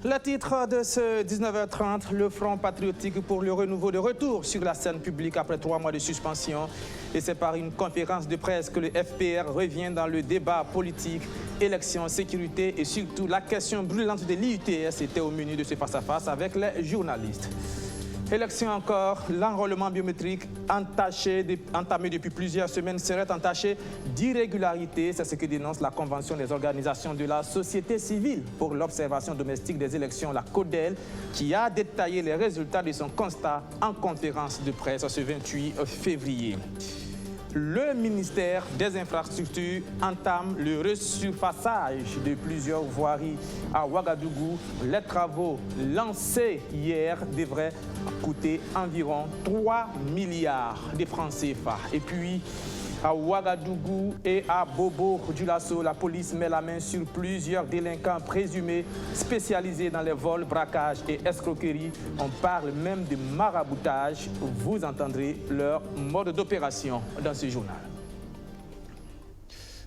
Le titre de ce 19h30, le Front patriotique pour le renouveau de retour sur la scène publique après 3 mois de suspension. Et c'est par une conférence de presse que le FPR revient dans le débat politique, élections, sécurité et surtout la question brûlante de l'IUTS était au menu de ce face-à-face avec les journalistes. Élection encore, l'enrôlement biométrique entamé depuis plusieurs semaines serait entaché d'irrégularité. C'est ce que dénonce la Convention des organisations de la société civile pour l'observation domestique des élections, la CODEL, qui a détaillé les résultats de son constat en conférence de presse ce 28 février. Le ministère des Infrastructures entame le resurfaçage de plusieurs voiries à Ouagadougou. Les travaux lancés hier devraient coûter environ 3 milliards de francs CFA. Et puis, à Ouagadougou et à Bobo-Dioulasso, la police met la main sur plusieurs délinquants présumés spécialisés dans les vols, braquages et escroqueries. On parle même de maraboutage. Vous entendrez leur mode d'opération dans ce journal.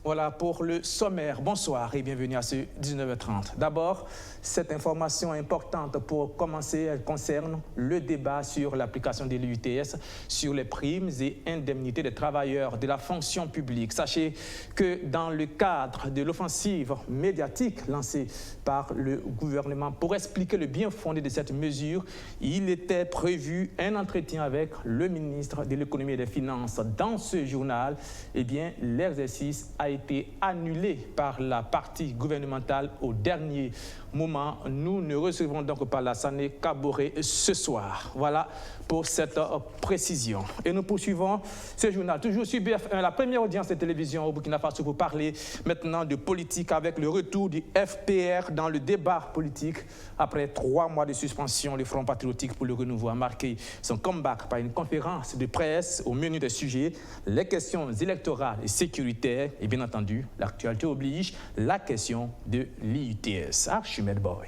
Voilà pour le sommaire. Bonsoir et bienvenue à ce 19h30. D'abord, cette information importante pour commencer, elle concerne le débat sur l'application de l'IUTS sur les primes et indemnités des travailleurs de la fonction publique. Sachez que dans le cadre de l'offensive médiatique lancée par le gouvernement pour expliquer le bien fondé de cette mesure, il était prévu un entretien avec le ministre de l'Économie et des Finances. Dans ce journal, eh bien, l'exercice a été annulé par la partie gouvernementale au dernier moment. Nous ne recevrons donc pas Lassane Kaboré ce soir. Voilà pour cette précision. Et nous poursuivons ce journal. Toujours sur BF1, la première audience de télévision au Burkina Faso pour parler maintenant de politique avec le retour du FPR dans le débat politique. Après 3 mois de suspension, le Front patriotique pour le renouveau a marqué son comeback par une conférence de presse au menu des sujets, les questions électorales et sécuritaires et bien entendu, l'actualité oblige, la question de l'IUTS. Archimède Boy.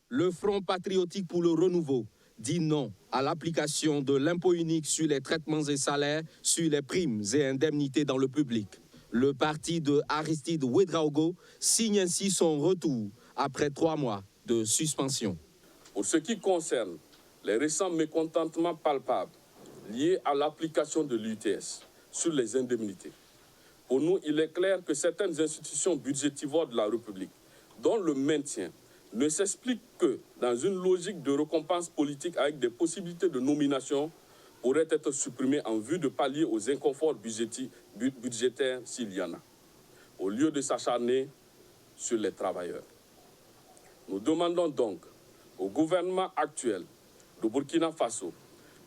Le Front patriotique pour le renouveau dit non à l'application de l'impôt unique sur les traitements et salaires, sur les primes et indemnités dans le public. Le parti de Aristide Ouedraogo signe ainsi son retour après 3 mois de suspension. Pour ce qui concerne les récents mécontentements palpables liés à l'application de l'IUTS sur les indemnités, pour nous, il est clair que certaines institutions budgétivores de la République, dont le maintien ne s'explique que dans une logique de récompense politique avec des possibilités de nomination, pourraient être supprimées en vue de pallier aux inconforts budgétaires s'il y en a, au lieu de s'acharner sur les travailleurs. Nous demandons donc au gouvernement actuel de Burkina Faso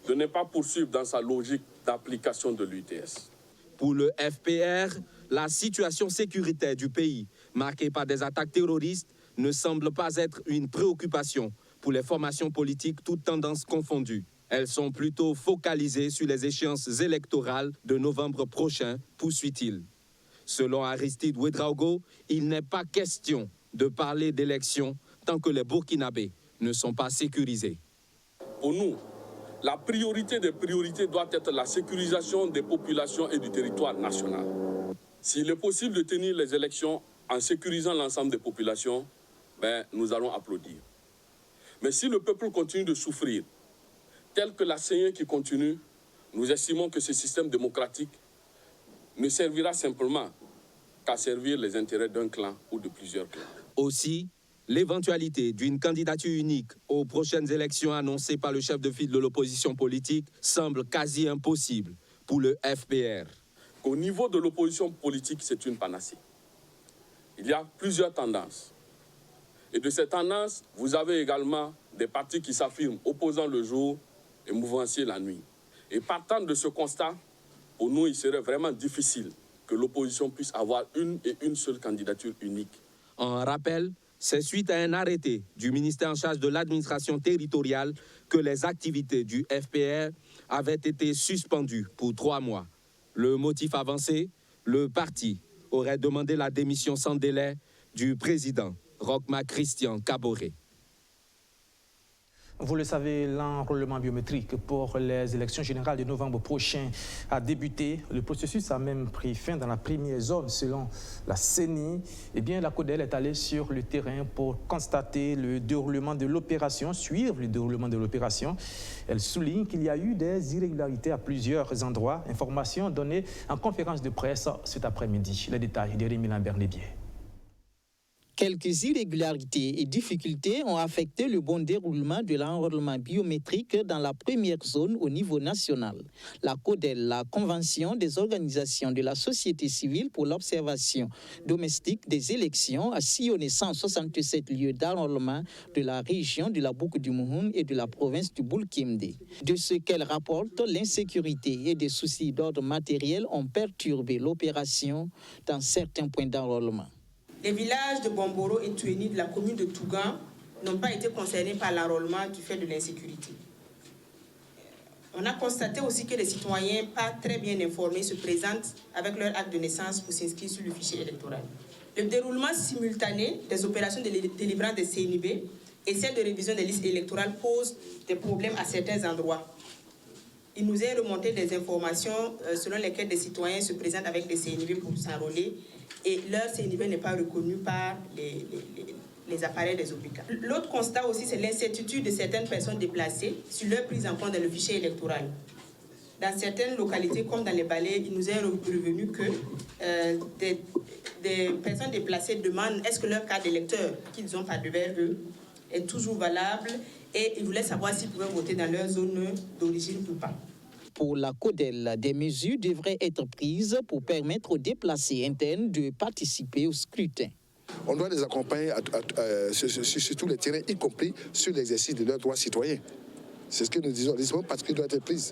de ne pas poursuivre dans sa logique d'application de l'IUTS. Pour le FPR, la situation sécuritaire du pays, marquée par des attaques terroristes, ne semble pas être une préoccupation pour les formations politiques, toutes tendances confondues. Elles sont plutôt focalisées sur les échéances électorales de novembre prochain, poursuit-il. Selon Aristide Ouedraogo, il n'est pas question de parler d'élections tant que les Burkinabés ne sont pas sécurisés. Pour nous, la priorité des priorités doit être la sécurisation des populations et du territoire national. S'il est possible de tenir les élections en sécurisant l'ensemble des populations, nous allons applaudir. Mais si le peuple continue de souffrir, tel que la saignée qui continue, nous estimons que ce système démocratique ne servira simplement qu'à servir les intérêts d'un clan ou de plusieurs clans. Aussi, l'éventualité d'une candidature unique aux prochaines élections annoncées par le chef de file de l'opposition politique semble quasi impossible pour le FPR. Au niveau de l'opposition politique, c'est une panacée. Il y a plusieurs tendances. Et de ces tendances, vous avez également des partis qui s'affirment opposants le jour et mouvanciers la nuit. Et partant de ce constat, pour nous, il serait vraiment difficile que l'opposition puisse avoir une seule candidature unique. En rappel, c'est suite à un arrêté du ministère en charge de l'administration territoriale que les activités du FPR avaient été suspendues pour 3 mois. Le motif avancé, le parti aurait demandé la démission sans délai du président Roch-Marc Christian Kaboré. Vous le savez, l'enrôlement biométrique pour les élections générales de novembre prochain a débuté. Le processus a même pris fin dans la première zone selon la CENI. Eh bien, la CODEL est allée sur le terrain pour constater le déroulement de l'opération, suivre le déroulement de l'opération. Elle souligne qu'il y a eu des irrégularités à plusieurs endroits. Information donnée en conférence de presse cet après-midi. Les détails de Rémi Lambert-Lébier. Quelques irrégularités et difficultés ont affecté le bon déroulement de l'enrôlement biométrique dans la première zone au niveau national. La CODEL, la Convention des organisations de la société civile pour l'observation domestique des élections, a sillonné 167 lieux d'enrôlement de la région de la Boucle du Mouhoun et de la province du Boulkimdé. De ce qu'elle rapporte, l'insécurité et des soucis d'ordre matériel ont perturbé l'opération dans certains points d'enrôlement. Les villages de Bomboro et Tueni de la commune de Tougan n'ont pas été concernés par l'enrôlement du fait de l'insécurité. On a constaté aussi que les citoyens pas très bien informés se présentent avec leur acte de naissance pour s'inscrire sur le fichier électoral. Le déroulement simultané des opérations de délivrance des CNIB et celle de révision des listes électorales pose des problèmes à certains endroits. Il nous est remonté des informations selon lesquelles des citoyens se présentent avec des CNIB pour s'enrôler et leur CNIB n'est pas reconnu par les appareils des hôpitaux. L'autre constat aussi, c'est l'incertitude de certaines personnes déplacées sur leur prise en compte dans le fichier électoral. Dans certaines localités, comme dans les Balais, il nous est revenu que des personnes déplacées demandent est-ce que leur carte d'électeur qu'ils ont par devers eux est toujours valable et ils voulaient savoir s'ils pouvaient voter dans leur zone d'origine ou pas. Pour la CODEL, des mesures devraient être prises pour permettre aux déplacés internes de participer au scrutin. On doit les accompagner sur tous les terrains, y compris sur l'exercice de leurs droits citoyens. C'est ce que nous disons. Les parties doivent être prises.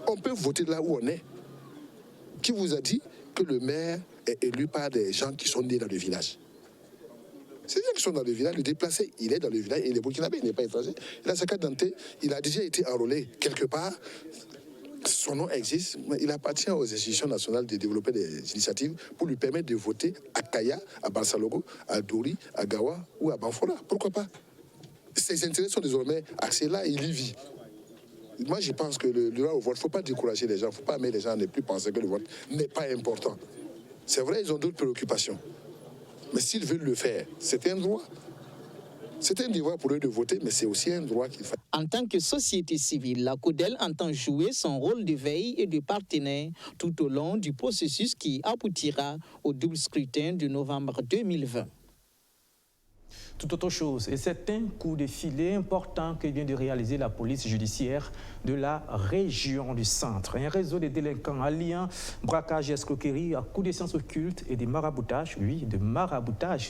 On peut voter là où on est. Qui vous a dit que le maire est élu par des gens qui sont nés dans le village? C'est gens qui sont dans le village, le déplacé, il est dans le village, il est burkinabé, il n'est pas étranger. Il a sa carte d'identité, il a déjà été enrôlé quelque part. Son nom existe, mais il appartient aux institutions nationales de développer des initiatives pour lui permettre de voter à Kaya, à Bansalogo, à Dori, à Gawa ou à Banfola. Pourquoi pas? Ses intérêts sont désormais axés là, il y vit. Moi, je pense que le droit au vote, il ne faut pas décourager les gens, il ne faut pas amener les gens à ne plus penser que le vote n'est pas important. C'est vrai, ils ont d'autres préoccupations. Mais s'ils veulent le faire, c'est un droit. C'est un devoir pour eux de voter, mais c'est aussi un droit qu'il faut. En tant que société civile, la CODEL entend jouer son rôle de veille et de partenaire tout au long du processus qui aboutira au double scrutin de novembre 2020. Tout autre chose, et c'est un coup de filet important que vient de réaliser la police judiciaire de la région du centre. Un réseau de délinquants alliant braquage et escroquerie à coups de sciences occultes et de maraboutage,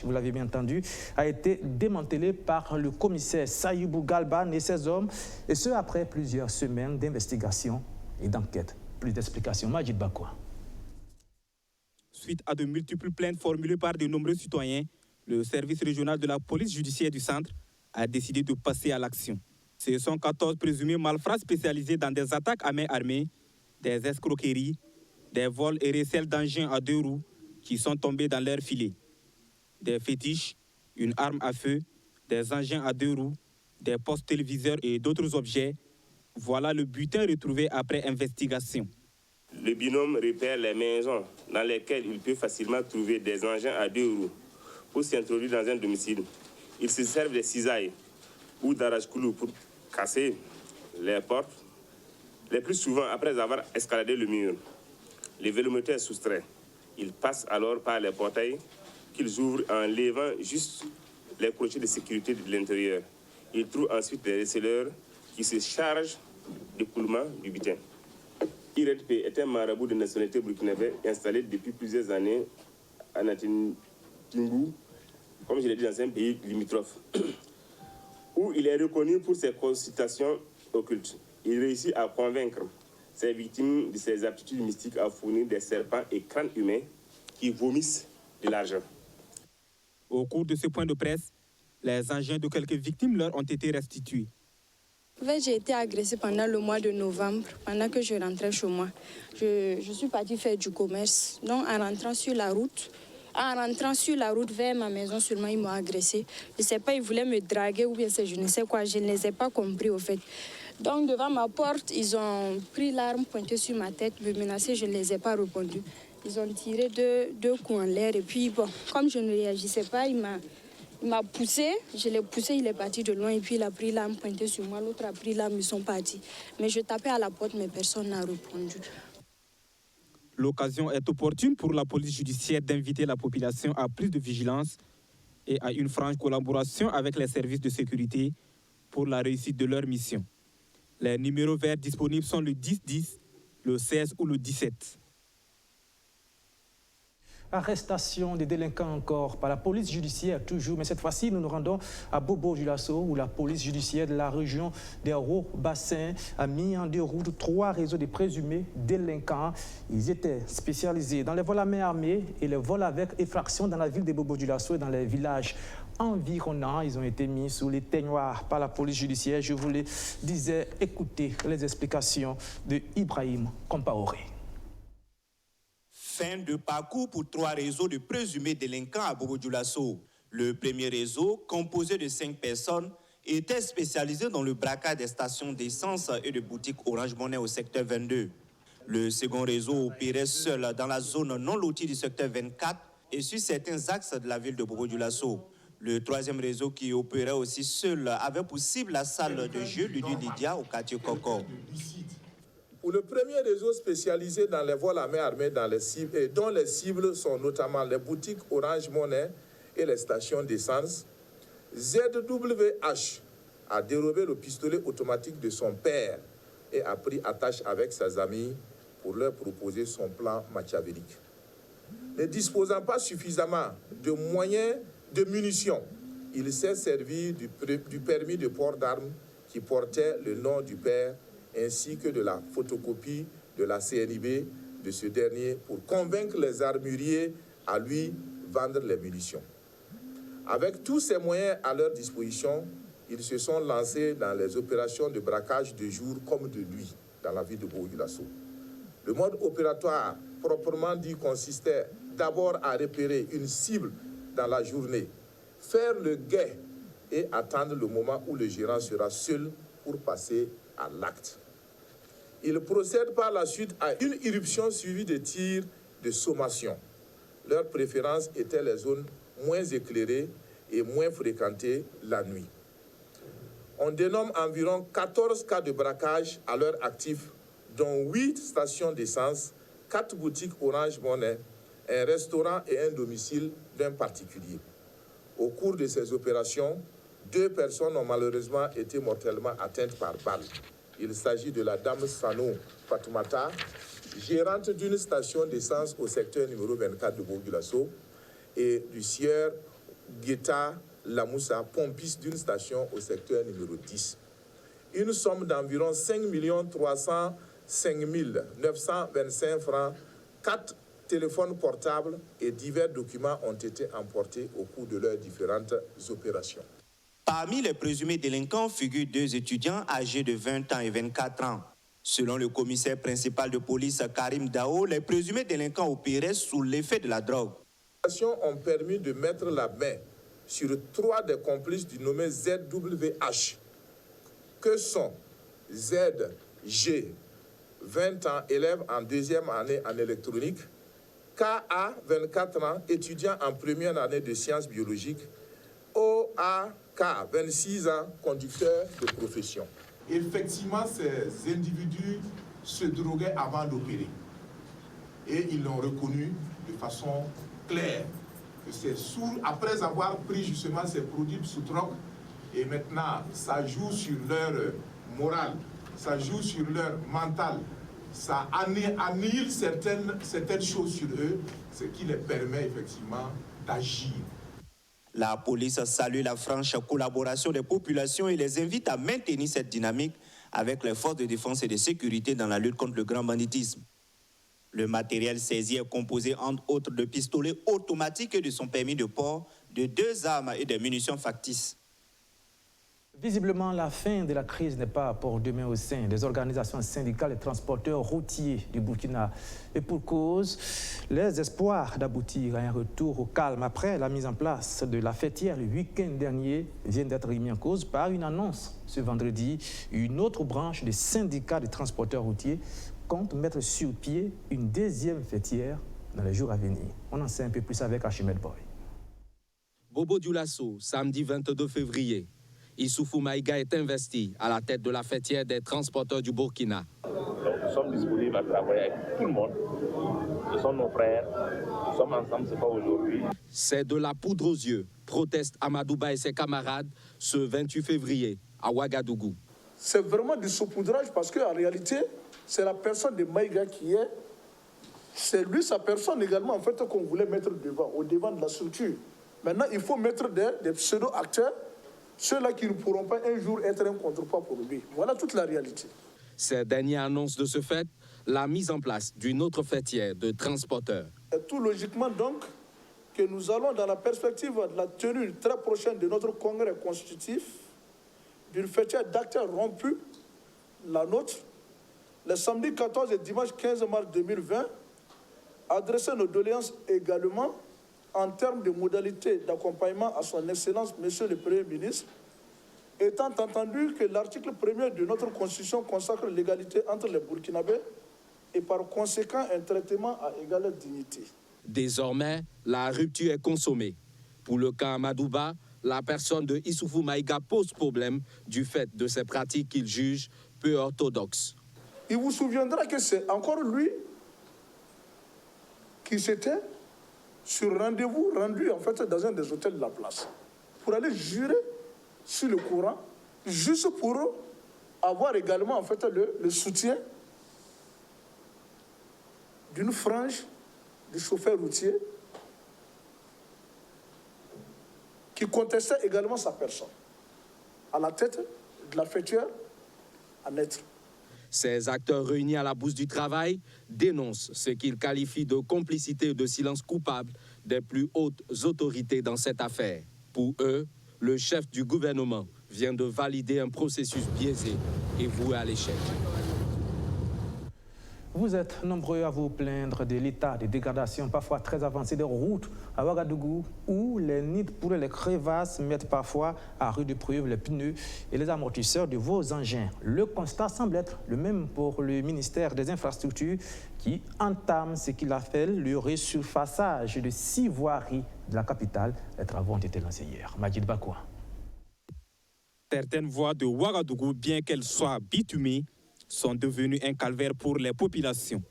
vous l'avez bien entendu, a été démantelé par le commissaire Saïbou Galban et ses hommes, et ce après plusieurs semaines d'investigation et d'enquête. Plus d'explications, Majid Bakwa. Suite à de multiples plaintes formulées par de nombreux citoyens, le service régional de la police judiciaire du centre a décidé de passer à l'action. Ce sont 14 présumés malfrats spécialisés dans des attaques à main armée, des escroqueries, des vols et recels d'engins à 2 roues qui sont tombés dans leur filet. Des fétiches, une arme à feu, des engins à 2 roues, des postes téléviseurs et d'autres objets. Voilà le butin retrouvé après investigation. Le binôme repère les maisons dans lesquelles il peut facilement trouver des engins à 2 roues. Pour s'introduire dans un domicile, ils se servent de cisailles ou d'arrache-clous pour casser les portes, les plus souvent après avoir escaladé le mur. Le vélomoteur est soustrait. Ils passent alors par les portails qu'ils ouvrent en levant juste les crochets de sécurité de l'intérieur. Ils trouvent ensuite des receleurs qui se chargent du coulement du butin. IREDP est un marabout de nationalité burkinabé installé depuis plusieurs années à Natintingou, comme je l'ai dit, dans un pays limitrophe, où il est reconnu pour ses consultations occultes. Il réussit à convaincre ses victimes de ses aptitudes mystiques à fournir des serpents et crânes humains qui vomissent de l'argent. Au cours de ce point de presse, les engins de quelques victimes leur ont été restitués. J'ai été agressée pendant le mois de novembre, pendant que je rentrais chez moi. Je suis partie faire du commerce. Donc, en rentrant sur la route, En rentrant sur la route vers ma maison, seulement ils m'ont agressé. Je ne sais pas, ils voulaient me draguer ou bien je ne sais quoi. Je ne les ai pas compris au fait. Donc devant ma porte, ils ont pris l'arme pointée sur ma tête, me menacer, je ne les ai pas répondu. Ils ont tiré deux coups en l'air et puis bon, comme je ne réagissais pas, il m'a poussé, je l'ai poussé, il est parti de loin et puis il a pris l'arme pointée sur moi, l'autre a pris l'arme, ils sont partis. Mais je tapais à la porte, mais personne n'a répondu. L'occasion est opportune pour la police judiciaire d'inviter la population à plus de vigilance et à une franche collaboration avec les services de sécurité pour la réussite de leur mission. Les numéros verts disponibles sont le 10-10, le 16 ou le 17. Arrestation des délinquants encore par la police judiciaire toujours, mais cette fois-ci nous nous rendons à Bobo-Dioulasso où la police judiciaire de la région des Hauts-Bassins a mis en déroute 3 réseaux de présumés délinquants. Ils étaient spécialisés dans les vols à main armée et les vols avec effraction dans la ville de Bobo-Dioulasso et dans les villages environnants. Ils ont été mis sous les teignoirs par la police judiciaire. Je vous les disais, écoutez les explications de Ibrahim Compaoré. Fin de parcours pour 3 réseaux de présumés délinquants à Bobo-Dioulasso. Le premier réseau, composé de 5 personnes, était spécialisé dans le braquage des stations d'essence et de boutiques Orange Money au secteur 22. Le second réseau opérait seul dans la zone non lotie du secteur 24 et sur certains axes de la ville de Bobo-Dioulasso. Le troisième réseau qui opérait aussi seul avait pour cible la salle de jeu Ludi Lydia au quartier Coco. Pour le premier réseau spécialisé dans les vols à main armée dont les cibles sont notamment les boutiques Orange Money et les stations d'essence, ZWH a dérobé le pistolet automatique de son père et a pris attache avec ses amis pour leur proposer son plan machiavélique. Ne disposant pas suffisamment de moyens de munitions, il s'est servi du permis de port d'armes qui portait le nom du père ainsi que de la photocopie de la CNIB de ce dernier pour convaincre les armuriers à lui vendre les munitions. Avec tous ces moyens à leur disposition, ils se sont lancés dans les opérations de braquage de jour comme de nuit dans la ville de Bobo-Dioulasso. Le mode opératoire proprement dit consistait d'abord à repérer une cible dans la journée, faire le guet et attendre le moment où le gérant sera seul pour passer à l'acte. Ils procèdent par la suite à une irruption suivie de tirs de sommation. Leur préférence était les zones moins éclairées et moins fréquentées la nuit. On dénomme environ 14 cas de braquage à leur actif, dont 8 stations d'essence, 4 boutiques Orange Money, un restaurant et un domicile d'un particulier. Au cours de ces opérations, 2 personnes ont malheureusement été mortellement atteintes par balle. Il s'agit de la dame Sano Fatoumata, gérante d'une station d'essence au secteur numéro 24 de Bobo-Dioulasso, et du sieur Guetta Lamoussa, pompiste d'une station au secteur numéro 10. Une somme d'environ 5 305 925 francs, 4 téléphones portables et divers documents ont été emportés au cours de leurs différentes opérations. Parmi les présumés délinquants figurent 2 étudiants âgés de 20 ans et 24 ans. Selon le commissaire principal de police Karim Dao, les présumés délinquants opéraient sous l'effet de la drogue. Les opérations ont permis de mettre la main sur 3 des complices du nommé ZWH, que sont ZG, 20 ans, élève en 2e année en électronique, KA, 24 ans, étudiant en 1re année de sciences biologiques, OAK, 26 ans, conducteur de profession. Effectivement, ces individus se droguaient avant d'opérer. Et ils l'ont reconnu de façon claire. Que c'est après avoir pris justement ces produits sous drogue, et maintenant ça joue sur leur morale, ça joue sur leur mental, ça annihile certaines choses sur eux, ce qui les permet effectivement d'agir. La police salue la franche collaboration des populations et les invite à maintenir cette dynamique avec les forces de défense et de sécurité dans la lutte contre le grand banditisme. Le matériel saisi est composé entre autres de pistolets automatiques et de son permis de port, de 2 armes et des munitions factices. Visiblement, la fin de la crise n'est pas pour demain au sein des organisations syndicales et transporteurs routiers du Burkina. Et pour cause, les espoirs d'aboutir à un retour au calme après la mise en place de la fêtière le week-end dernier viennent d'être remis en cause par une annonce. Ce vendredi, une autre branche des syndicats des transporteurs routiers compte mettre sur pied une deuxième fêtière dans les jours à venir. On en sait un peu plus avec Archimède Boy. Bobo Dioulasso, samedi 22 février. Issoufou Maïga est investi à la tête de la fêtière des transporteurs du Burkina. Donc, nous sommes disponibles à travailler avec tout le monde. Ce sont nos frères. Nous sommes ensemble, ce n'est pas aujourd'hui. C'est de la poudre aux yeux, proteste Amadouba et ses camarades ce 28 février à Ouagadougou. C'est vraiment du saupoudrage parce qu'en réalité, c'est la personne de Maïga qui est. C'est lui, sa personne également, en fait, qu'on voulait mettre devant, au devant de la structure. Maintenant, il faut mettre des pseudo-acteurs, ceux-là qui ne pourront pas un jour être un contrepoids pour lui. Voilà toute la réalité. Ces dernières annonces de ce fait, la mise en place d'une autre fêtière de transporteurs. Et tout logiquement donc que nous allons dans la perspective de la tenue très prochaine de notre congrès constitutif, d'une fêtière d'acteurs rompus, la nôtre, le samedi 14 et dimanche 15 mars 2020, adresser nos doléances également en termes de modalités d'accompagnement à son Excellence, Monsieur le Premier ministre, étant entendu que l'article 1er de notre Constitution consacre l'égalité entre les Burkinabés et par conséquent un traitement à égale dignité. Désormais, la rupture est consommée. Pour le cas Amadouba, la personne de Issoufou Maïga pose problème du fait de ses pratiques qu'il juge peu orthodoxes. Il vous souviendra que c'est encore lui qui s'était sur rendez-vous rendu en fait dans un des hôtels de la place pour aller jurer sur le Coran, juste pour avoir également en fait le soutien d'une frange du chauffeur routier qui contestait également sa personne à la tête de la fêtière à naître. Ces acteurs réunis à la Bourse du Travail dénoncent ce qu'ils qualifient de complicité et de silence coupable des plus hautes autorités dans cette affaire. Pour eux, le chef du gouvernement vient de valider un processus biaisé et voué à l'échec. Vous êtes nombreux à vous plaindre de l'état de dégradation parfois très avancé des routes à Ouagadougou où les nids pour les crevasses mettent parfois à rude épreuve les pneus et les amortisseurs de vos engins. Le constat semble être le même pour le ministère des Infrastructures qui entame ce qu'il appelle le resurfaçage de 6 voiries de la capitale. Les travaux ont été lancés hier. Majid Bakoua. Certaines voies de Ouagadougou, bien qu'elles soient bitumées, sont devenus un calvaire pour les populations.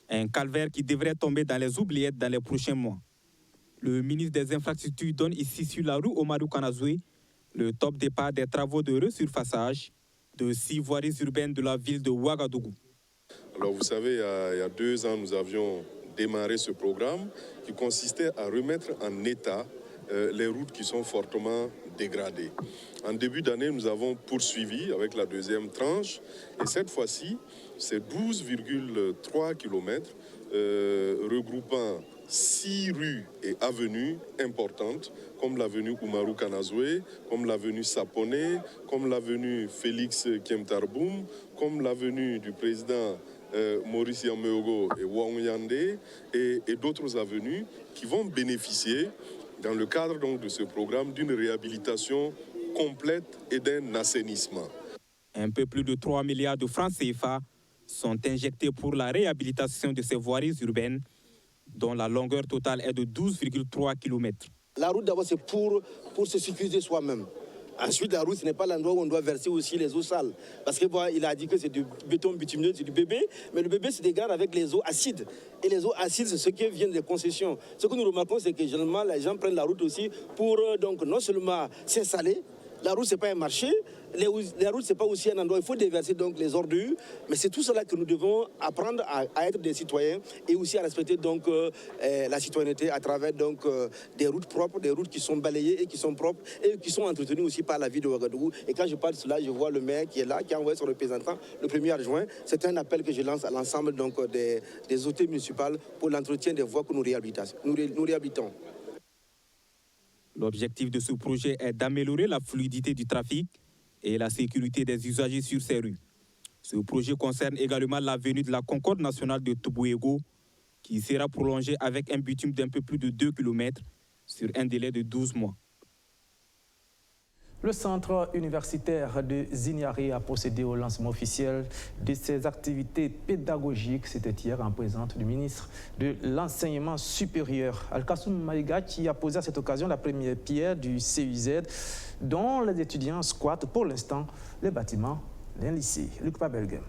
Un calvaire qui devrait tomber dans les oubliettes dans les prochains mois. Le ministre des Infrastructures donne ici sur la rue Omarou Kanazoué le top départ des travaux de resurfaçage de 6 voiries urbaines de la ville de Ouagadougou. Alors vous savez, il y a 2 ans, nous avions démarré ce programme qui consistait à remettre en état les routes qui sont fortement dégradées. En début d'année, nous avons poursuivi avec la 2e tranche et cette fois-ci, c'est 12,3 km regroupant 6 rues et avenues importantes comme l'avenue Oumarou Kanazoué, comme l'avenue Saponé, comme l'avenue Félix Kiemtarboum, comme l'avenue du président Maurice Yameogo et Wang Yandé et d'autres avenues qui vont bénéficier dans le cadre donc de ce programme d'une réhabilitation complète et d'un assainissement. Un peu plus de 3 milliards de francs CFA sont injectés pour la réhabilitation de ces voiries urbaines dont la longueur totale est de 12,3 km. La route d'abord c'est pour se sécuriser soi-même. Ensuite, la route, ce n'est pas l'endroit où on doit verser aussi les eaux sales. Parce qu'il a dit que c'est du béton bitumineux, c'est du bébé. Mais le bébé se dégrade avec les eaux acides. Et les eaux acides, c'est ce qui vient des concessions. Ce que nous remarquons, c'est que généralement, les gens prennent la route aussi pour donc, non seulement s'installer. La route, ce n'est pas un marché. La route, ce n'est pas aussi un endroit. Il faut déverser donc les ordures. Mais c'est tout cela que nous devons apprendre à être des citoyens et aussi à respecter donc, la citoyenneté à travers donc, des routes propres, des routes qui sont balayées et qui sont propres et qui sont entretenues aussi par la ville de Ouagadougou. Et quand je parle de cela, je vois le maire qui est là, qui a envoyé son représentant le 1er adjoint. C'est un appel que je lance à l'ensemble donc, des autorités municipales pour l'entretien des voies que nous réhabilitons. L'objectif de ce projet est d'améliorer la fluidité du trafic et la sécurité des usagers sur ces rues. Ce projet concerne également l'avenue de la Concorde nationale de Toubouego, qui sera prolongée avec un bitume d'un peu plus de 2 km sur un délai de 12 mois. Le centre universitaire de Zignaré a procédé au lancement officiel de ses activités pédagogiques. C'était hier en présence du ministre de l'Enseignement supérieur, Al-Kassoum Maïga, qui a posé à cette occasion la première pierre du CUZ, dont les étudiants squattent pour l'instant les bâtiments d'un lycée. Luc Pabelgem.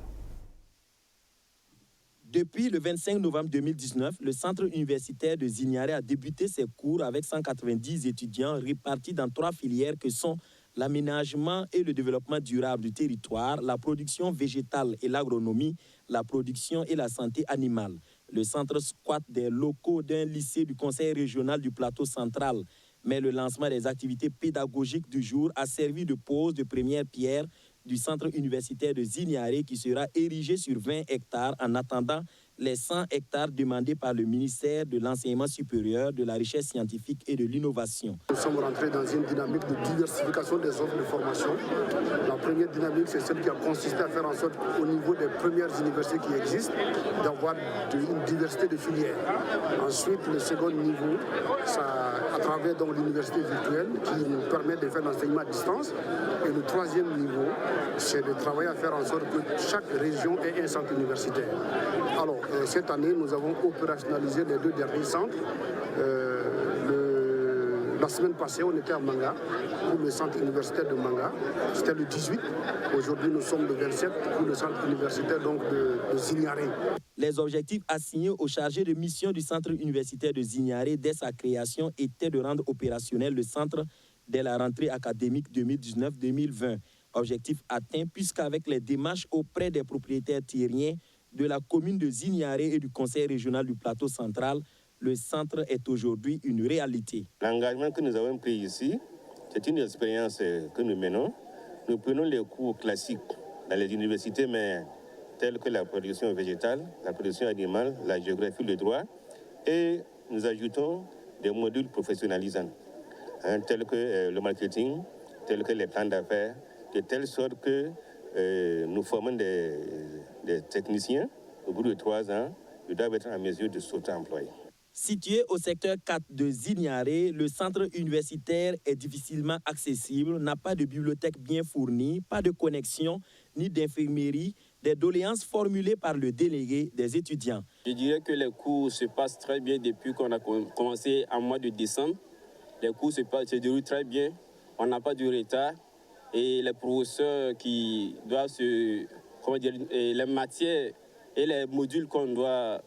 Depuis le 25 novembre 2019, le centre universitaire de Zignaré a débuté ses cours avec 190 étudiants répartis dans 3 filières que sont l'aménagement et le développement durable du territoire, la production végétale et l'agronomie, la production et la santé animale. Le centre squatte des locaux d'un lycée du conseil régional du plateau central. Mais le lancement des activités pédagogiques du jour a servi de pose de première pierre du centre universitaire de Zignaré qui sera érigé sur 20 hectares en attendant les 100 hectares demandés par le ministère de l'Enseignement supérieur, de la Recherche scientifique et de l'Innovation. Nous sommes rentrés dans une dynamique de diversification des offres de formation. La première dynamique, c'est celle qui a consisté à faire en sorte au niveau des premières universités qui existent, d'avoir une diversité de filières. Ensuite, le second niveau, à travers l'université virtuelle qui nous permet de faire l'enseignement à distance. Et le troisième niveau, c'est de travailler à faire en sorte que chaque région ait un centre universitaire. Alors, cette année, nous avons opérationnalisé les 2 derniers centres. La semaine passée, on était à Manga, pour le centre universitaire de Manga. C'était le 18. Aujourd'hui, nous sommes le 27 pour le centre universitaire de Zignaré. Les objectifs assignés aux chargés de mission du centre universitaire de Zignaré dès sa création étaient de rendre opérationnel le centre dès la rentrée académique 2019-2020. Objectif atteint puisqu'avec les démarches auprès des propriétaires terriens de la commune de Zignaré et du conseil régional du plateau central, le centre est aujourd'hui une réalité. L'engagement que nous avons pris ici, c'est une expérience que nous menons. Nous prenons les cours classiques dans les universités, mais tels que la production végétale, la production animale, la géographie, le droit, et nous ajoutons des modules professionnalisants, tels que le marketing, tels que les plans d'affaires, de telle sorte que nous formons des techniciens. Au bout de 3 ans, ils doivent être en mesure de s'auto-employer. Situé au secteur 4 de Zignaré, le centre universitaire est difficilement accessible, n'a pas de bibliothèque bien fournie, pas de connexion ni d'infirmerie, des doléances formulées par le délégué des étudiants. Je dirais que les cours se passent très bien depuis qu'on a commencé en mois de décembre. Les cours se déroulent très bien, on n'a pas de retard. Et les professeurs qui doivent les matières et les modules qu'on doit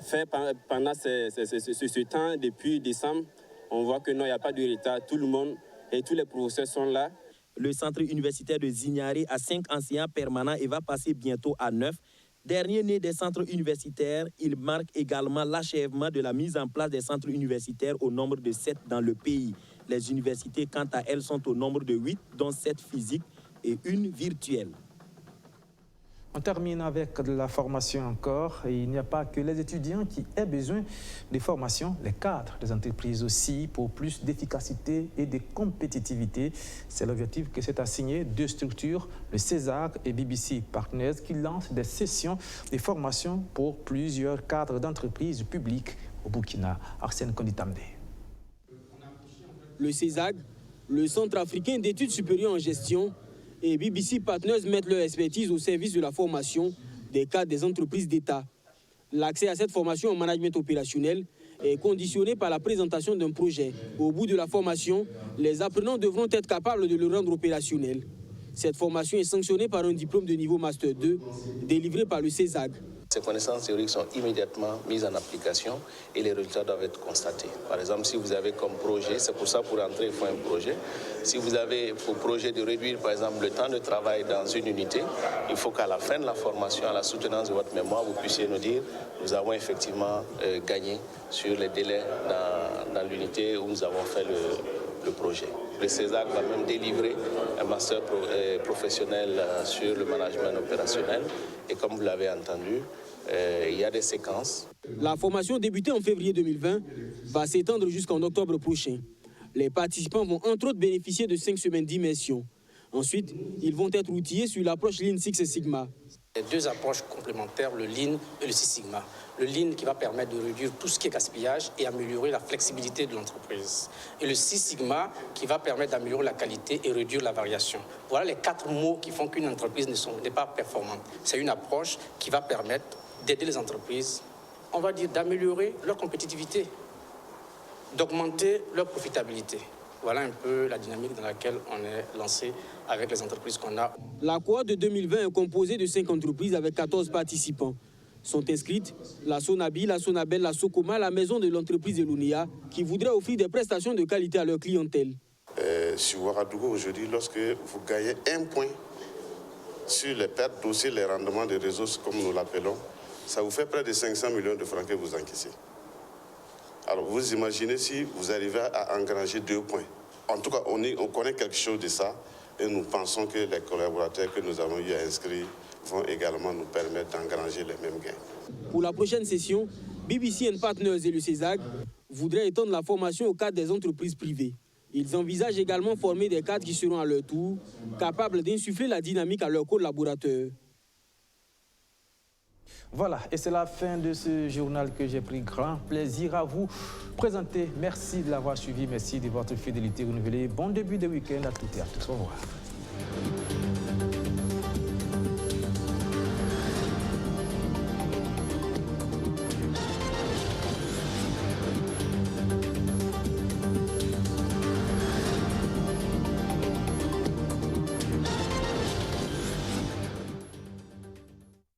faire pendant ce temps depuis décembre, on voit que non, il n'y a pas de retard. Tout le monde et tous les professeurs sont là. Le centre universitaire de Zignaré a 5 enseignants permanents et va passer bientôt à 9. Dernier né des centres universitaires, il marque également l'achèvement de la mise en place des centres universitaires au nombre de 7 dans le pays. Les universités, quant à elles, sont au nombre de 8, dont 7 physiques et 1 virtuelle. On termine avec de la formation encore. Et il n'y a pas que les étudiants qui aient besoin de formation, les cadres des entreprises aussi, pour plus d'efficacité et de compétitivité. C'est l'objectif que s'est assigné 2 structures, le CESAC et BBC Partners, qui lancent des sessions de formation pour plusieurs cadres d'entreprises publiques au Burkina. Arsène Konditamde. Le CESAC, le Centre africain d'études supérieures en gestion, et BBC Partners mettent leur expertise au service de la formation des cadres des entreprises d'État. L'accès à cette formation en management opérationnel est conditionné par la présentation d'un projet. Au bout de la formation, les apprenants devront être capables de le rendre opérationnel. Cette formation est sanctionnée par un diplôme de niveau Master 2 délivré par le CESAC. Ces connaissances théoriques sont immédiatement mises en application et les résultats doivent être constatés. Par exemple, si vous avez comme projet, c'est pour ça pour entrer il faut un projet. Si vous avez pour projet de réduire par exemple le temps de travail dans une unité, il faut qu'à la fin de la formation, à la soutenance de votre mémoire, vous puissiez nous dire nous avons effectivement gagné sur les délais dans l'unité où nous avons fait le projet. Le CESAC va même délivrer un master professionnel sur le management opérationnel et comme vous l'avez entendu, il y a des séquences. La formation débutée en février 2020 va s'étendre jusqu'en octobre prochain. Les participants vont entre autres bénéficier de 5 semaines d'immersion. Ensuite, ils vont être outillés sur l'approche Lean Six Sigma. Les deux approches complémentaires, le Lean et le Six Sigma. Le Lean qui va permettre de réduire tout ce qui est gaspillage et améliorer la flexibilité de l'entreprise. Et le Six Sigma qui va permettre d'améliorer la qualité et réduire la variation. Voilà les 4 mots qui font qu'une entreprise n'est pas performante. C'est une approche qui va permettre d'aider les entreprises, on va dire d'améliorer leur compétitivité, d'augmenter leur profitabilité. Voilà un peu la dynamique dans laquelle on est lancé avec les entreprises qu'on a. La cohorte de 2020 est composée de 5 entreprises avec 14 participants. Sont inscrites la Sonabi, la Sonabel, la Socoma, la maison de l'entreprise de l'UNIA, qui voudrait offrir des prestations de qualité à leur clientèle. Sur Ouagadougou aujourd'hui, lorsque vous gagnez 1 point sur les pertes, aussi les rendements des réseaux, comme nous l'appelons, ça vous fait près de 500 millions de francs que vous encaissez. Alors vous imaginez si vous arrivez à engranger 2 points. En tout cas, on connaît quelque chose de ça et nous pensons que les collaborateurs que nous avons eu à inscrire vont également nous permettre d'engranger les mêmes gains. Pour la prochaine session, BBC & Partners et le CESAG voudraient étendre la formation au cadre des entreprises privées. Ils envisagent également former des cadres qui seront à leur tour capables d'insuffler la dynamique à leurs collaborateurs. Voilà, et c'est la fin de ce journal que j'ai pris grand plaisir à vous présenter. Merci de l'avoir suivi, merci de votre fidélité renouvelée. Bon début de week-end à toutes et à tous. Au revoir.